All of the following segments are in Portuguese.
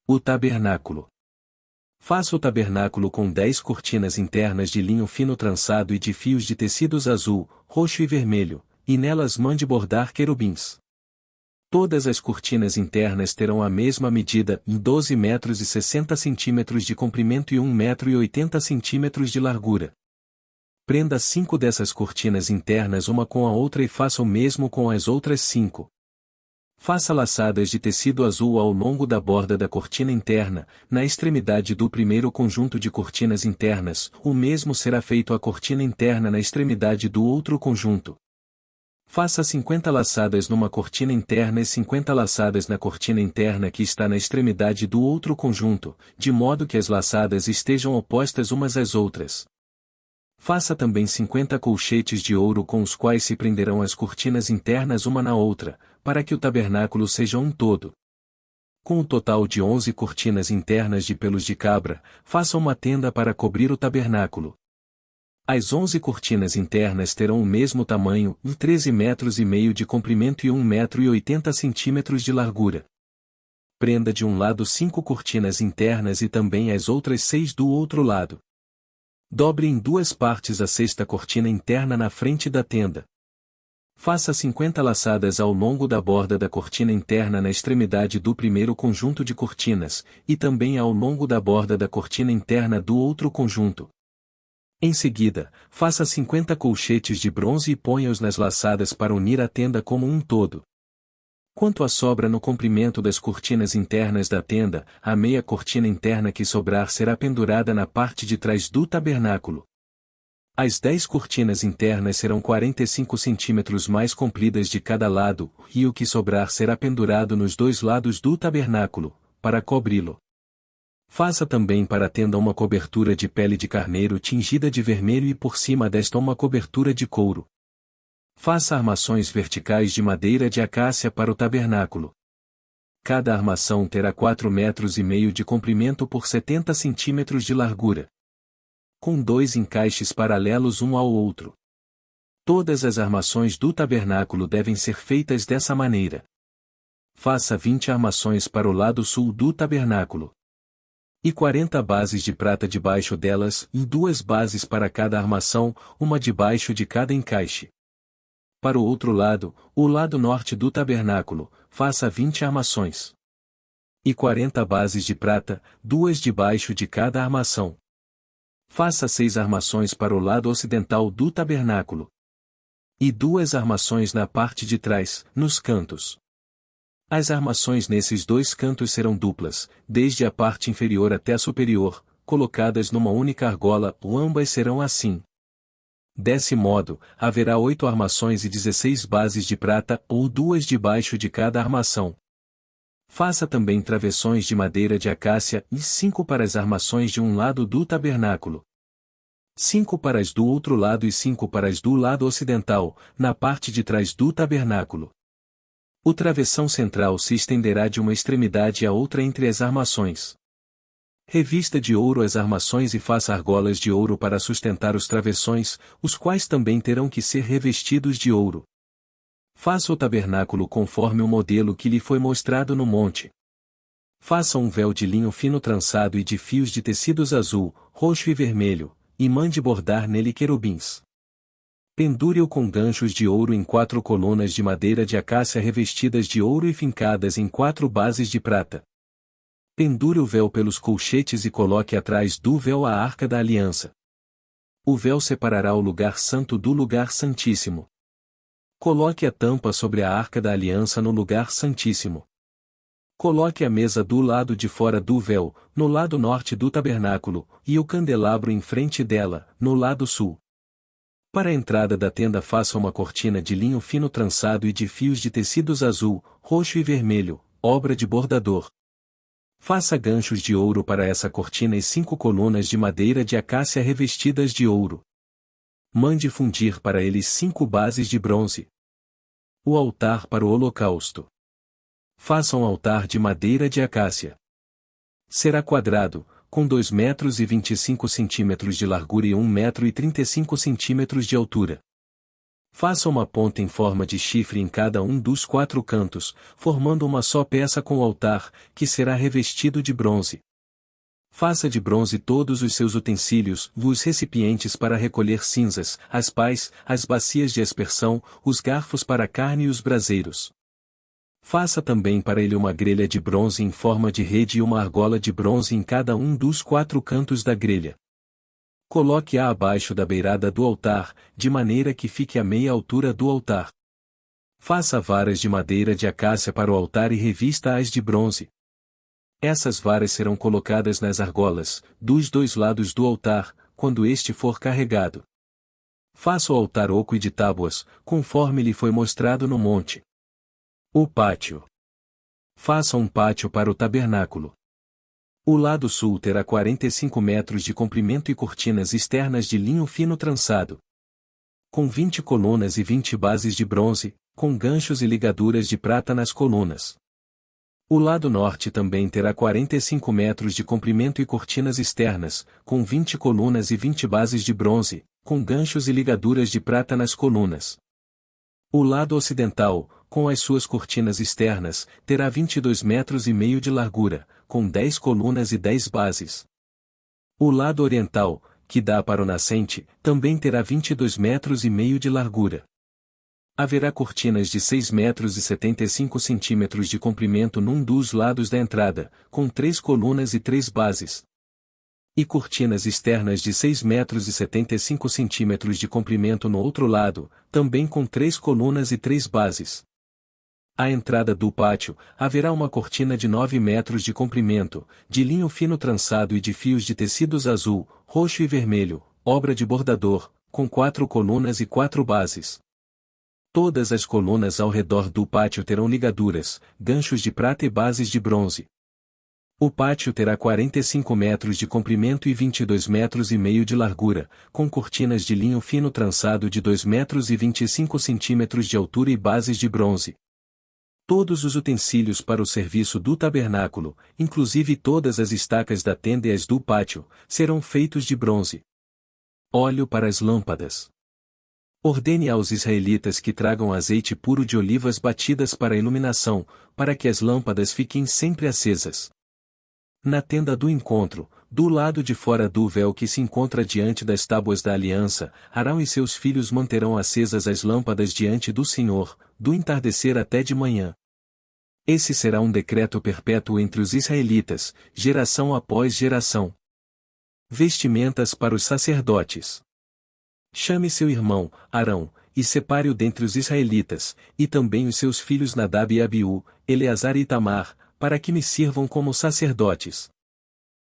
O tabernáculo. Faça o tabernáculo com 10 cortinas internas de linho fino trançado e de fios de tecidos azul, roxo e vermelho, e nelas mande bordar querubins. Todas as cortinas internas terão a mesma medida, 12 metros e 60 centímetros de comprimento e 1 metro e 80 centímetros de largura. Prenda 5 dessas cortinas internas uma com a outra e faça o mesmo com as outras 5. Faça laçadas de tecido azul ao longo da borda da cortina interna, na extremidade do primeiro conjunto de cortinas internas, o mesmo será feito à cortina interna na extremidade do outro conjunto. Faça 50 laçadas numa cortina interna e 50 laçadas na cortina interna que está na extremidade do outro conjunto, de modo que as laçadas estejam opostas umas às outras. Faça também 50 colchetes de ouro com os quais se prenderão as cortinas internas uma na outra, para que o tabernáculo seja um todo. Com o total de 11 cortinas internas de pelos de cabra, faça uma tenda para cobrir o tabernáculo. As 11 cortinas internas terão o mesmo tamanho, 13 metros e meio de comprimento e 1 metro e 80 centímetros de largura. Prenda de um lado 5 cortinas internas e também as outras 6 do outro lado. Dobre em 2 partes a sexta cortina interna na frente da tenda. Faça 50 laçadas ao longo da borda da cortina interna na extremidade do primeiro conjunto de cortinas, e também ao longo da borda da cortina interna do outro conjunto. Em seguida, faça 50 colchetes de bronze e ponha-os nas laçadas para unir a tenda como um todo. Quanto à sobra no comprimento das cortinas internas da tenda, a meia cortina interna que sobrar será pendurada na parte de trás do tabernáculo. As 10 cortinas internas serão 45 centímetros mais compridas de cada lado, e o que sobrar será pendurado nos 2 lados do tabernáculo, para cobri-lo. Faça também para a tenda uma cobertura de pele de carneiro tingida de vermelho e por cima desta uma cobertura de couro. Faça armações verticais de madeira de acácia para o tabernáculo. Cada armação terá 4 metros e meio de comprimento por 70 centímetros de largura, com 2 encaixes paralelos um ao outro. Todas as armações do tabernáculo devem ser feitas dessa maneira. Faça 20 armações para o lado sul do tabernáculo. E 40 bases de prata debaixo delas, e 2 bases para cada armação, uma debaixo de cada encaixe. Para o outro lado, o lado norte do tabernáculo, faça 20 armações. E 40 bases de prata, 2 debaixo de cada armação. Faça 6 armações para o lado ocidental do tabernáculo. E 2 armações na parte de trás, nos cantos. As armações nesses 2 cantos serão duplas, desde a parte inferior até a superior, colocadas numa única argola, ou ambas serão assim. Desse modo, haverá 8 armações e 16 bases de prata, ou 2 debaixo de cada armação. Faça também travessões de madeira de acácia, e 5 para as armações de um lado do tabernáculo. 5 para as do outro lado e 5 para as do lado ocidental, na parte de trás do tabernáculo. O travessão central se estenderá de uma extremidade à outra entre as armações. Revista de ouro as armações e faça argolas de ouro para sustentar os travessões, os quais também terão que ser revestidos de ouro. Faça o tabernáculo conforme o modelo que lhe foi mostrado no monte. Faça um véu de linho fino trançado e de fios de tecidos azul, roxo e vermelho, e mande bordar nele querubins. Pendure-o com ganchos de ouro em 4 colunas de madeira de acácia revestidas de ouro e fincadas em 4 bases de prata. Pendure o véu pelos colchetes e coloque atrás do véu a arca da aliança. O véu separará o lugar santo do lugar santíssimo. Coloque a tampa sobre a arca da aliança no lugar santíssimo. Coloque a mesa do lado de fora do véu, no lado norte do tabernáculo, e o candelabro em frente dela, no lado sul. Para a entrada da tenda faça uma cortina de linho fino trançado e de fios de tecidos azul, roxo e vermelho, obra de bordador. Faça ganchos de ouro para essa cortina e 5 colunas de madeira de acácia revestidas de ouro. Mande fundir para eles 5 bases de bronze. O altar para o holocausto. Faça um altar de madeira de acácia. Será quadrado, com 2 metros e 25 centímetros de largura e 1 metro e 35 centímetros de altura. Faça uma ponta em forma de chifre em cada um dos 4 cantos, formando uma só peça com o altar, que será revestido de bronze. Faça de bronze todos os seus utensílios, os recipientes para recolher cinzas, as pás, as bacias de aspersão, os garfos para a carne e os braseiros. Faça também para ele uma grelha de bronze em forma de rede e uma argola de bronze em cada um dos 4 cantos da grelha. Coloque-a abaixo da beirada do altar, de maneira que fique à meia altura do altar. Faça varas de madeira de acácia para o altar e revista-as de bronze. Essas varas serão colocadas nas argolas, dos 2 lados do altar, quando este for carregado. Faça o altar oco e de tábuas, conforme lhe foi mostrado no monte. O pátio. Faça um pátio para o tabernáculo. O lado sul terá 45 metros de comprimento e cortinas externas de linho fino trançado. Com 20 colunas e 20 bases de bronze, com ganchos e ligaduras de prata nas colunas. O lado norte também terá 45 metros de comprimento e cortinas externas, com 20 colunas e 20 bases de bronze, com ganchos e ligaduras de prata nas colunas. O lado ocidental, com as suas cortinas externas, terá 22 metros e meio de largura, com 10 colunas e 10 bases. O lado oriental, que dá para o nascente, também terá 22 metros e meio de largura. Haverá cortinas de 6 metros e 75 centímetros de comprimento num dos lados da entrada, com 3 colunas e 3 bases. E cortinas externas de 6 metros e 75 centímetros de comprimento no outro lado, também com 3 colunas e 3 bases. À entrada do pátio, haverá uma cortina de 9 metros de comprimento, de linho fino trançado e de fios de tecidos azul, roxo e vermelho, obra de bordador, com 4 colunas e 4 bases. Todas as colunas ao redor do pátio terão ligaduras, ganchos de prata e bases de bronze. O pátio terá 45 metros de comprimento e 22 metros e meio de largura, com cortinas de linho fino trançado de 2 metros e 25 centímetros de altura e bases de bronze. Todos os utensílios para o serviço do tabernáculo, inclusive todas as estacas da tenda e as do pátio, serão feitos de bronze. Óleo para as lâmpadas. Ordene aos israelitas que tragam azeite puro de olivas batidas para a iluminação, para que as lâmpadas fiquem sempre acesas. Na tenda do encontro, do lado de fora do véu que se encontra diante das tábuas da aliança, Arão e seus filhos manterão acesas as lâmpadas diante do Senhor, do entardecer até de manhã. Esse será um decreto perpétuo entre os israelitas, geração após geração. Vestimentas para os sacerdotes. Chame seu irmão, Arão, e separe-o dentre os israelitas, e também os seus filhos Nadab e Abiú, Eleazar e Itamar, para que me sirvam como sacerdotes.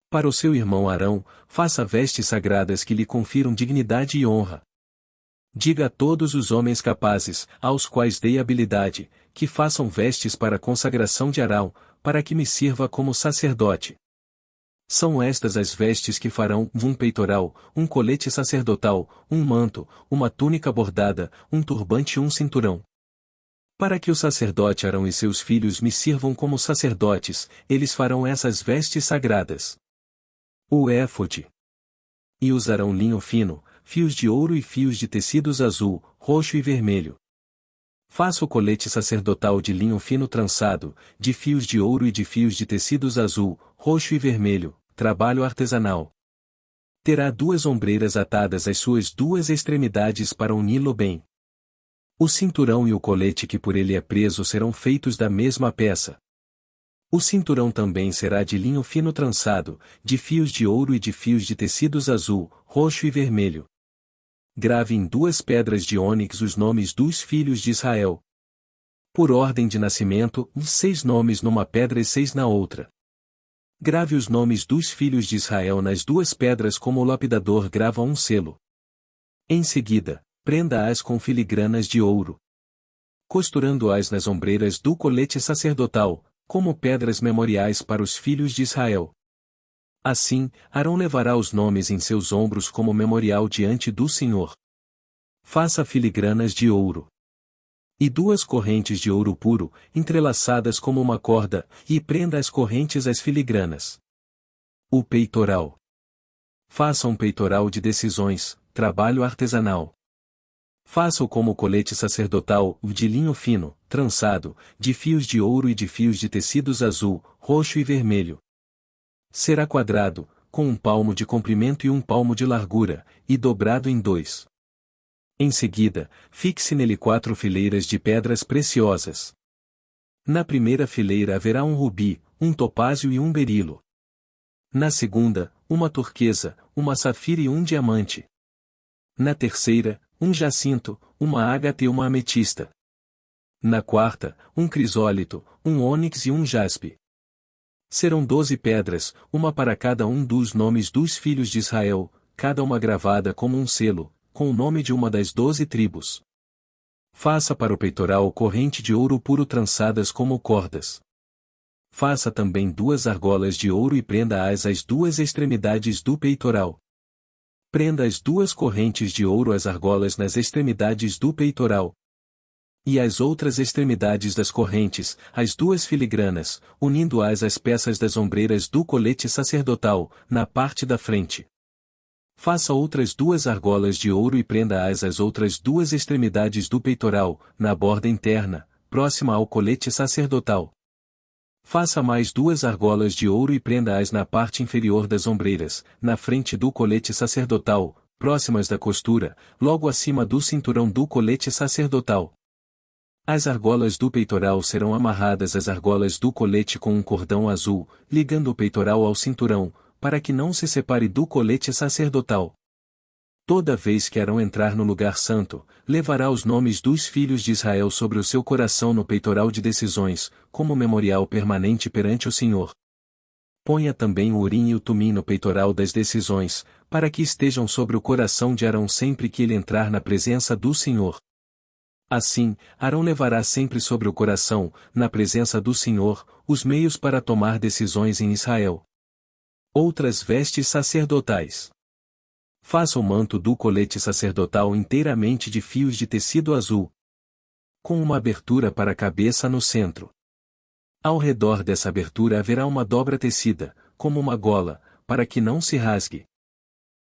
Para o seu irmão Arão, faça vestes sagradas que lhe confiram dignidade e honra. Diga a todos os homens capazes, aos quais dei habilidade, que façam vestes para a consagração de Arão, para que me sirva como sacerdote. São estas as vestes que farão um peitoral, um colete sacerdotal, um manto, uma túnica bordada, um turbante e um cinturão. Para que o sacerdote Arão e seus filhos me sirvam como sacerdotes, eles farão essas vestes sagradas. O éfode. E usarão linho fino, fios de ouro e fios de tecidos azul, roxo e vermelho. Faça o colete sacerdotal de linho fino trançado, de fios de ouro e de fios de tecidos azul, roxo e vermelho, trabalho artesanal. Terá 2 ombreiras atadas às suas 2 extremidades para uni-lo bem. O cinturão e o colete que por ele é preso serão feitos da mesma peça. O cinturão também será de linho fino trançado, de fios de ouro e de fios de tecidos azul, roxo e vermelho. Grave em 2 pedras de ônix os nomes dos filhos de Israel. Por ordem de nascimento, 6 nomes numa pedra e 6 na outra. Grave os nomes dos filhos de Israel nas 2 pedras como o lapidador grava um selo. Em seguida, prenda-as com filigranas de ouro. Costurando-as nas ombreiras do colete sacerdotal, como pedras memoriais para os filhos de Israel. Assim, Arão levará os nomes em seus ombros como memorial diante do Senhor. Faça filigranas de ouro. E 2 correntes de ouro puro, entrelaçadas como uma corda, e prenda as correntes às filigranas. O peitoral. Faça um peitoral de decisões, trabalho artesanal. Faça-o como colete sacerdotal, de linho fino, trançado, de fios de ouro e de fios de tecidos azul, roxo e vermelho. Será quadrado, com 1 palmo de comprimento e 1 palmo de largura, e dobrado em 2. Em seguida, fixe nele 4 fileiras de pedras preciosas. Na primeira fileira haverá um rubi, um topázio e um berilo. Na segunda, uma turquesa, uma safira e um diamante. Na terceira, um jacinto, uma ágata e uma ametista. Na quarta, um crisólito, um ônix e um jaspe. Serão 12 pedras, uma para cada um dos nomes dos filhos de Israel, cada uma gravada como um selo, com o nome de uma das 12 tribos. Faça para o peitoral corrente de ouro puro trançadas como cordas. Faça também 2 argolas de ouro e prenda-as às 2 extremidades do peitoral. Prenda as 2 correntes de ouro às argolas nas extremidades do peitoral. E as outras extremidades das correntes, as 2 filigranas, unindo-as às peças das ombreiras do colete sacerdotal, na parte da frente. Faça outras 2 argolas de ouro e prenda-as às outras 2 extremidades do peitoral, na borda interna, próxima ao colete sacerdotal. Faça mais 2 argolas de ouro e prenda-as na parte inferior das ombreiras, na frente do colete sacerdotal, próximas da costura, logo acima do cinturão do colete sacerdotal. As argolas do peitoral serão amarradas às argolas do colete com um cordão azul, ligando o peitoral ao cinturão, para que não se separe do colete sacerdotal. Toda vez que Arão entrar no lugar santo, levará os nomes dos filhos de Israel sobre o seu coração no peitoral de decisões, como memorial permanente perante o Senhor. Ponha também o urim e o tumim no peitoral das decisões, para que estejam sobre o coração de Arão sempre que ele entrar na presença do Senhor. Assim, Arão levará sempre sobre o coração, na presença do Senhor, os meios para tomar decisões em Israel. Outras vestes sacerdotais. Faça o manto do colete sacerdotal inteiramente de fios de tecido azul, com uma abertura para a cabeça no centro. Ao redor dessa abertura haverá uma dobra tecida, como uma gola, para que não se rasgue.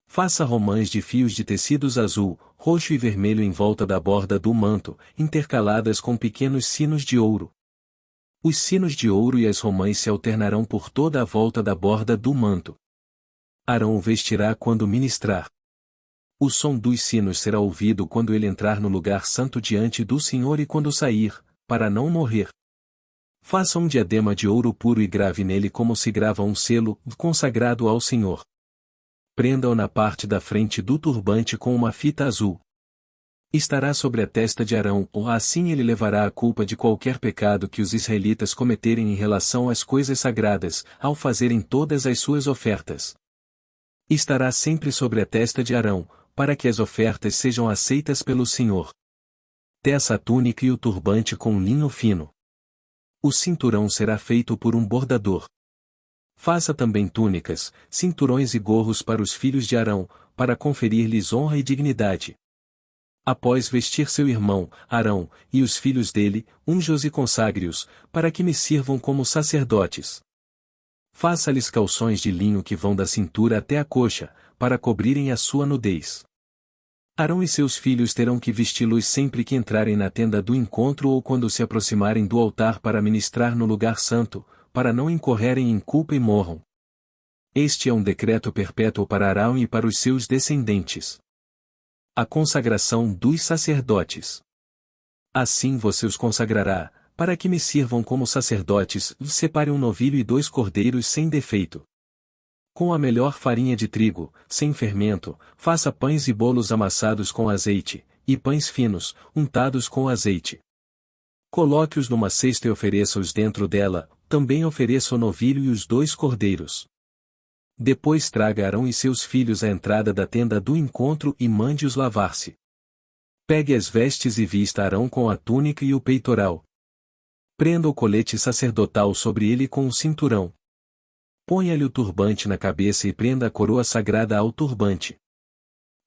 Faça romãs de fios de tecidos azul, roxo e vermelho em volta da borda do manto, intercaladas com pequenos sinos de ouro. Os sinos de ouro e as romãs se alternarão por toda a volta da borda do manto. Arão o vestirá quando ministrar. O som dos sinos será ouvido quando ele entrar no lugar santo diante do Senhor e quando sair, para não morrer. Faça um diadema de ouro puro e grave nele como se grava um selo, consagrado ao Senhor. Prenda-o na parte da frente do turbante com uma fita azul. Estará sobre a testa de Arão, ou assim ele levará a culpa de qualquer pecado que os israelitas cometerem em relação às coisas sagradas, ao fazerem todas as suas ofertas. Estará sempre sobre a testa de Arão, para que as ofertas sejam aceitas pelo Senhor. Teça a túnica e o turbante com linho fino. O cinturão será feito por um bordador. Faça também túnicas, cinturões e gorros para os filhos de Arão, para conferir-lhes honra e dignidade. Após vestir seu irmão, Arão, e os filhos dele, unja-os e consagre-os, para que me sirvam como sacerdotes. Faça-lhes calções de linho que vão da cintura até a coxa, para cobrirem a sua nudez. Arão e seus filhos terão que vesti-los sempre que entrarem na tenda do encontro ou quando se aproximarem do altar para ministrar no lugar santo, para não incorrerem em culpa e morram. Este é um decreto perpétuo para Arão e para os seus descendentes. A consagração dos sacerdotes. Assim você os consagrará, para que me sirvam como sacerdotes. Separe um novilho e 2 cordeiros sem defeito. Com a melhor farinha de trigo, sem fermento, faça pães e bolos amassados com azeite, e pães finos, untados com azeite. Coloque-os numa cesta e ofereça-os dentro dela, também ofereça o novilho e os 2 cordeiros. Depois traga Arão e seus filhos à entrada da tenda do encontro e mande-os lavar-se. Pegue as vestes e vista Arão com a túnica e o peitoral. Prenda o colete sacerdotal sobre ele com o cinturão. Ponha-lhe o turbante na cabeça e prenda a coroa sagrada ao turbante.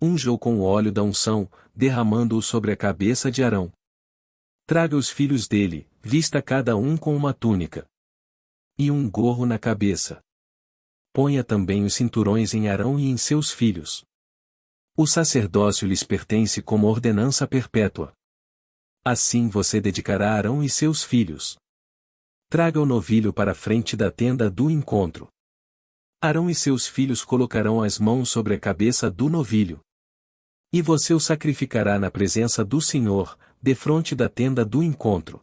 Unja-o com o óleo da unção, derramando-o sobre a cabeça de Arão. Traga os filhos dele, vista cada um com uma túnica e um gorro na cabeça. Ponha também os cinturões em Arão e em seus filhos. O sacerdócio lhes pertence como ordenança perpétua. Assim você dedicará Arão e seus filhos. Traga o novilho para a frente da tenda do encontro. Arão e seus filhos colocarão as mãos sobre a cabeça do novilho. E você o sacrificará na presença do Senhor, defronte da tenda do encontro.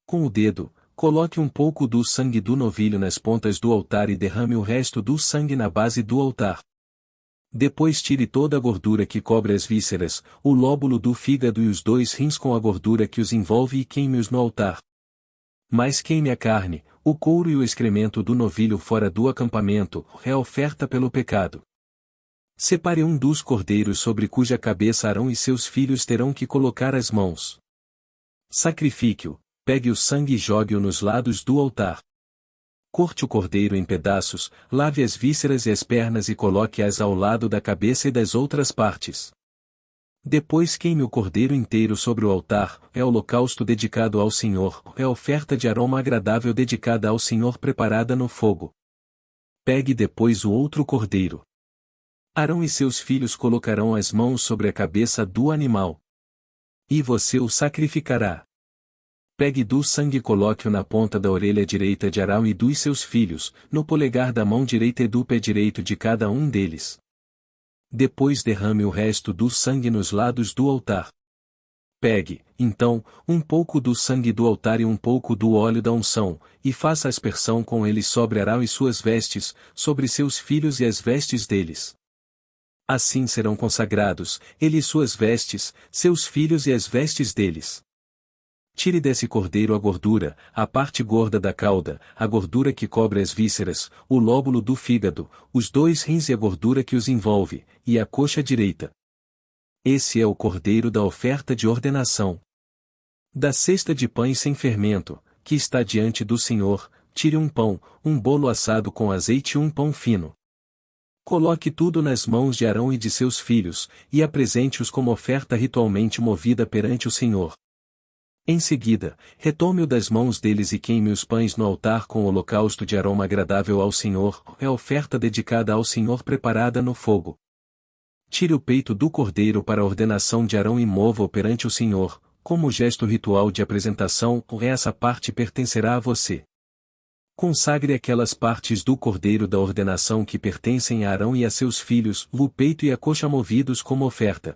Com o dedo, coloque um pouco do sangue do novilho nas pontas do altar e derrame o resto do sangue na base do altar. Depois tire toda a gordura que cobre as vísceras, o lóbulo do fígado e os 2 rins com a gordura que os envolve e queime-os no altar. Mas queime a carne, o couro e o excremento do novilho fora do acampamento, é oferta pelo pecado. Separe um dos cordeiros sobre cuja cabeça Arão e seus filhos terão que colocar as mãos. Sacrifique-o, pegue o sangue e jogue-o nos lados do altar. Corte o cordeiro em pedaços, lave as vísceras e as pernas e coloque-as ao lado da cabeça e das outras partes. Depois queime o cordeiro inteiro sobre o altar, é holocausto dedicado ao Senhor, é oferta de aroma agradável dedicada ao Senhor preparada no fogo. Pegue depois o outro cordeiro. Arão e seus filhos colocarão as mãos sobre a cabeça do animal. E você o sacrificará. Pegue do sangue e coloque-o na ponta da orelha direita de Arão e dos seus filhos, no polegar da mão direita e do pé direito de cada um deles. Depois derrame o resto do sangue nos lados do altar. Pegue, então, um pouco do sangue do altar e um pouco do óleo da unção, e faça aspersão com ele sobre Arão e suas vestes, sobre seus filhos e as vestes deles. Assim serão consagrados, ele e suas vestes, seus filhos e as vestes deles. Tire desse cordeiro a gordura, a parte gorda da cauda, a gordura que cobre as vísceras, o lóbulo do fígado, os 2 rins e a gordura que os envolve, e a coxa direita. Esse é o cordeiro da oferta de ordenação. Da cesta de pães sem fermento, que está diante do Senhor, tire um pão, um bolo assado com azeite e um pão fino. Coloque tudo nas mãos de Arão e de seus filhos, e apresente-os como oferta ritualmente movida perante o Senhor. Em seguida, retome-o das mãos deles e queime os pães no altar com o holocausto de aroma agradável ao Senhor, é oferta dedicada ao Senhor preparada no fogo. Tire o peito do cordeiro para a ordenação de Arão e mova-o perante o Senhor, como gesto ritual de apresentação, essa parte pertencerá a você. Consagre aquelas partes do cordeiro da ordenação que pertencem a Arão e a seus filhos, o peito e a coxa movidos como oferta.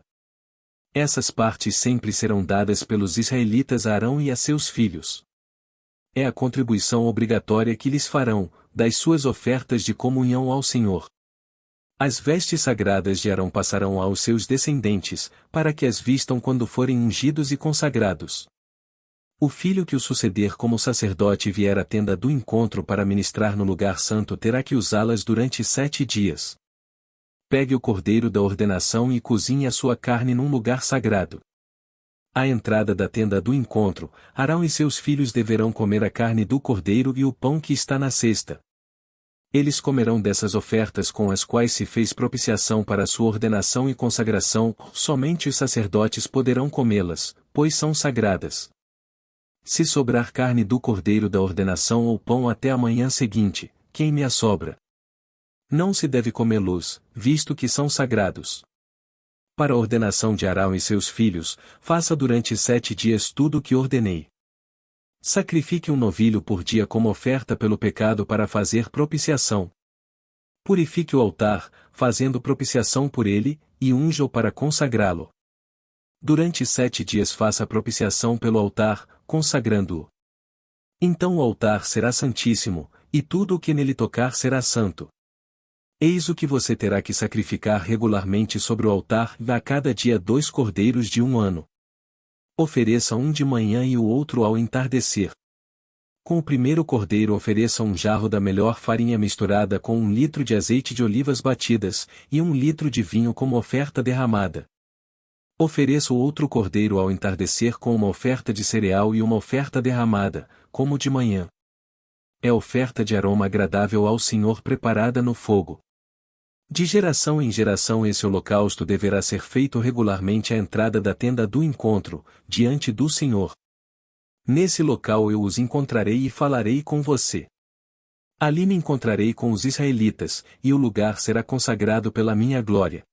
Essas partes sempre serão dadas pelos israelitas a Arão e a seus filhos. É a contribuição obrigatória que lhes farão, das suas ofertas de comunhão ao Senhor. As vestes sagradas de Arão passarão aos seus descendentes, para que as vistam quando forem ungidos e consagrados. O filho que o suceder como sacerdote e vier à tenda do encontro para ministrar no lugar santo terá que usá-las durante 7 dias. Pegue o cordeiro da ordenação e cozinhe a sua carne num lugar sagrado. À entrada da tenda do encontro, Arão e seus filhos deverão comer a carne do cordeiro e o pão que está na cesta. Eles comerão dessas ofertas com as quais se fez propiciação para a sua ordenação e consagração, somente os sacerdotes poderão comê-las, pois são sagradas. Se sobrar carne do cordeiro da ordenação ou pão até a manhã seguinte, queime a sobra. Não se deve comê-los, visto que são sagrados. Para a ordenação de Arão e seus filhos, faça durante 7 dias tudo o que ordenei. Sacrifique um novilho por dia como oferta pelo pecado para fazer propiciação. Purifique o altar, fazendo propiciação por ele, e unja-o para consagrá-lo. Durante 7 dias faça a propiciação pelo altar, consagrando-o. Então o altar será santíssimo, e tudo o que nele tocar será santo. Eis o que você terá que sacrificar regularmente sobre o altar, a cada dia 2 cordeiros de 1 ano. Ofereça um de manhã e o outro ao entardecer. Com o primeiro cordeiro ofereça um jarro da melhor farinha misturada com 1 litro de azeite de olivas batidas, e 1 litro de vinho como oferta derramada. Ofereça o outro cordeiro ao entardecer com uma oferta de cereal e uma oferta derramada, como de manhã. É oferta de aroma agradável ao Senhor preparada no fogo. De geração em geração esse holocausto deverá ser feito regularmente à entrada da tenda do encontro, diante do Senhor. Nesse local eu os encontrarei e falarei com você. Ali me encontrarei com os israelitas, e o lugar será consagrado pela minha glória.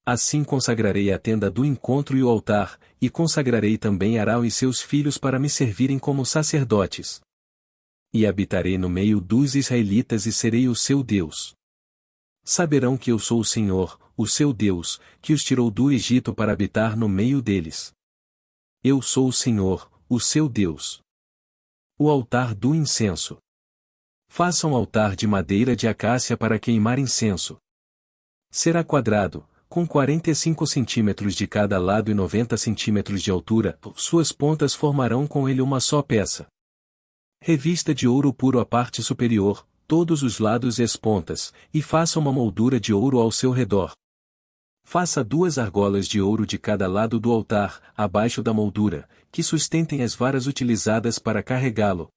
Assim consagrarei a tenda do encontro e o altar, e consagrarei também Arão e seus filhos para me servirem como sacerdotes. E habitarei no meio dos israelitas e serei o seu Deus. Saberão que eu sou o Senhor, o seu Deus, que os tirou do Egito para habitar no meio deles. Eu sou o Senhor, o seu Deus. O altar do incenso. Faça um altar de madeira de acácia para queimar incenso. Será quadrado, com 45 centímetros de cada lado e 90 centímetros de altura, suas pontas formarão com ele uma só peça. Revista de ouro puro a parte superior, todos os lados e as pontas, e faça uma moldura de ouro ao seu redor. Faça 2 argolas de ouro de cada lado do altar, abaixo da moldura, que sustentem as varas utilizadas para carregá-lo.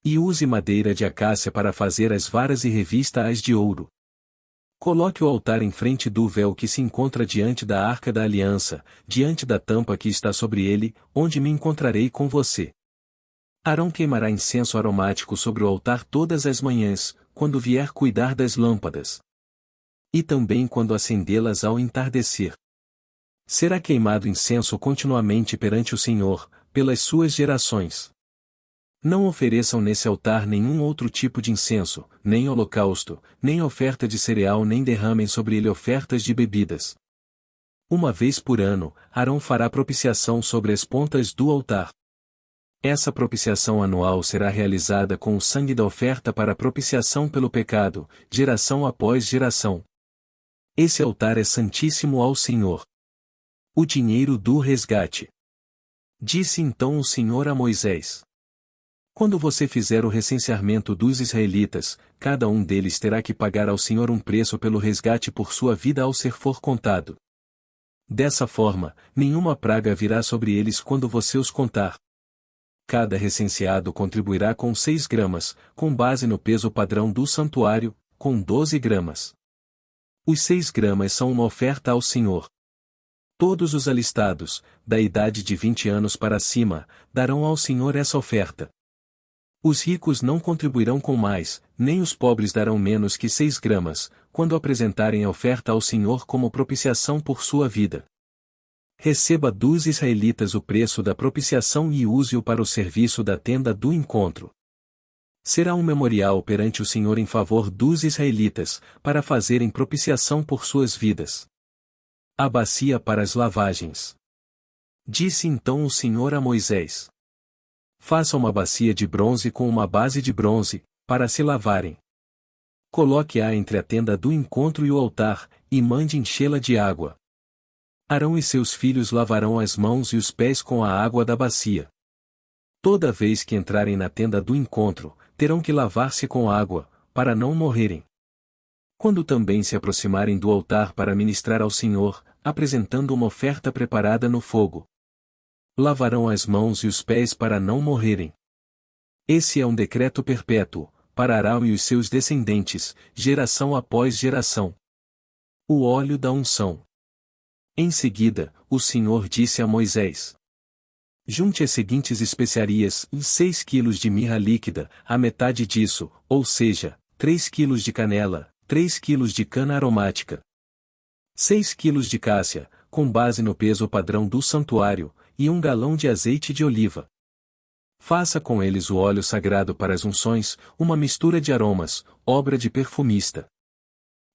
E use madeira de acácia para fazer as varas e revista-as de ouro. Coloque o altar em frente do véu que se encontra diante da arca da aliança, diante da tampa que está sobre ele, onde me encontrarei com você. Arão queimará incenso aromático sobre o altar todas as manhãs, quando vier cuidar das lâmpadas. E também quando acendê-las ao entardecer. Será queimado incenso continuamente perante o Senhor, pelas suas gerações. Não ofereçam nesse altar nenhum outro tipo de incenso, nem holocausto, nem oferta de cereal, nem derramem sobre ele ofertas de bebidas. Uma vez por ano, Arão fará propiciação sobre as pontas do altar. Essa propiciação anual será realizada com o sangue da oferta para propiciação pelo pecado, geração após geração. Esse altar é santíssimo ao Senhor. O dinheiro do resgate. Disse então o Senhor a Moisés: quando você fizer o recenseamento dos israelitas, cada um deles terá que pagar ao Senhor um preço pelo resgate por sua vida ao ser for contado. Dessa forma, nenhuma praga virá sobre eles quando você os contar. Cada recenseado contribuirá com 6 gramas, com base no peso padrão do santuário, com 12 gramas. Os 6 gramas são uma oferta ao Senhor. Todos os alistados, da idade de 20 anos para cima, darão ao Senhor essa oferta. Os ricos não contribuirão com mais, nem os pobres darão menos que 6 gramas, quando apresentarem a oferta ao Senhor como propiciação por sua vida. Receba dos israelitas o preço da propiciação e use-o para o serviço da tenda do encontro. Será um memorial perante o Senhor em favor dos israelitas, para fazerem propiciação por suas vidas. A bacia para as lavagens. Disse então o Senhor a Moisés: faça uma bacia de bronze com uma base de bronze, para se lavarem. Coloque-a entre a tenda do encontro e o altar, e mande enchê-la de água. Arão e seus filhos lavarão as mãos e os pés com a água da bacia. Toda vez que entrarem na tenda do encontro, terão que lavar-se com água, para não morrerem. Quando também se aproximarem do altar para ministrar ao Senhor, apresentando uma oferta preparada no fogo, lavarão as mãos e os pés para não morrerem. Esse é um decreto perpétuo, para Arão e os seus descendentes, geração após geração. O óleo da unção. Em seguida, o Senhor disse a Moisés: junte as seguintes especiarias, 6 quilos de mirra líquida, a metade disso, ou seja, 3 quilos de canela, 3 quilos de cana aromática, 6 quilos de cássia, com base no peso padrão do santuário, e 1 galão de azeite de oliva. Faça com eles o óleo sagrado para as unções, uma mistura de aromas, obra de perfumista.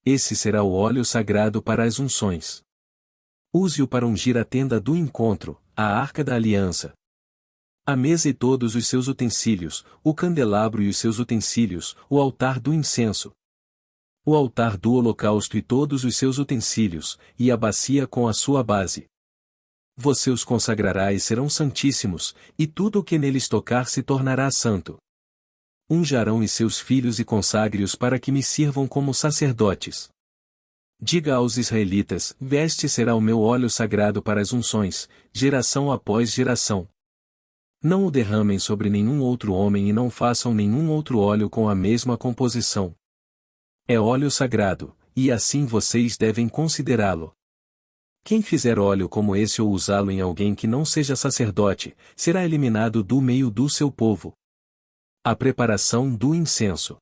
Esse será o óleo sagrado para as unções. Use-o para ungir a tenda do encontro, a arca da aliança, a mesa e todos os seus utensílios, o candelabro e os seus utensílios, o altar do incenso, o altar do holocausto e todos os seus utensílios, e a bacia com a sua base. Você os consagrará e serão santíssimos, e tudo o que neles tocar se tornará santo. Unja Arão e seus filhos e consagre-os para que me sirvam como sacerdotes. Diga aos israelitas: este será o meu óleo sagrado para as unções, geração após geração. Não o derramem sobre nenhum outro homem e não façam nenhum outro óleo com a mesma composição. É óleo sagrado, e assim vocês devem considerá-lo. Quem fizer óleo como esse ou usá-lo em alguém que não seja sacerdote, será eliminado do meio do seu povo. A preparação do incenso.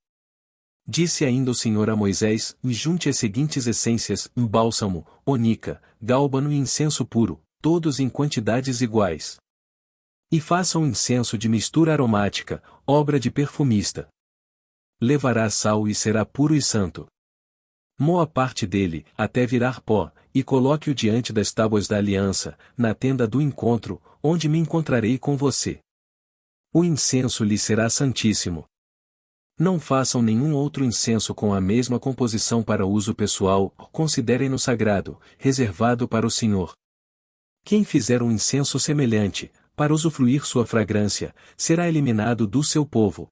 Disse ainda o Senhor a Moisés: junte as seguintes essências: bálsamo, onica, gálbano e incenso puro, todos em quantidades iguais. E faça um incenso de mistura aromática, obra de perfumista. Levará sal e será puro e santo. Moa parte dele, até virar pó, e coloque-o diante das tábuas da aliança, na tenda do encontro, onde me encontrarei com você. O incenso lhe será santíssimo. Não façam nenhum outro incenso com a mesma composição para uso pessoal, considerem-no sagrado, reservado para o Senhor. Quem fizer um incenso semelhante, para usufruir sua fragrância, será eliminado do seu povo.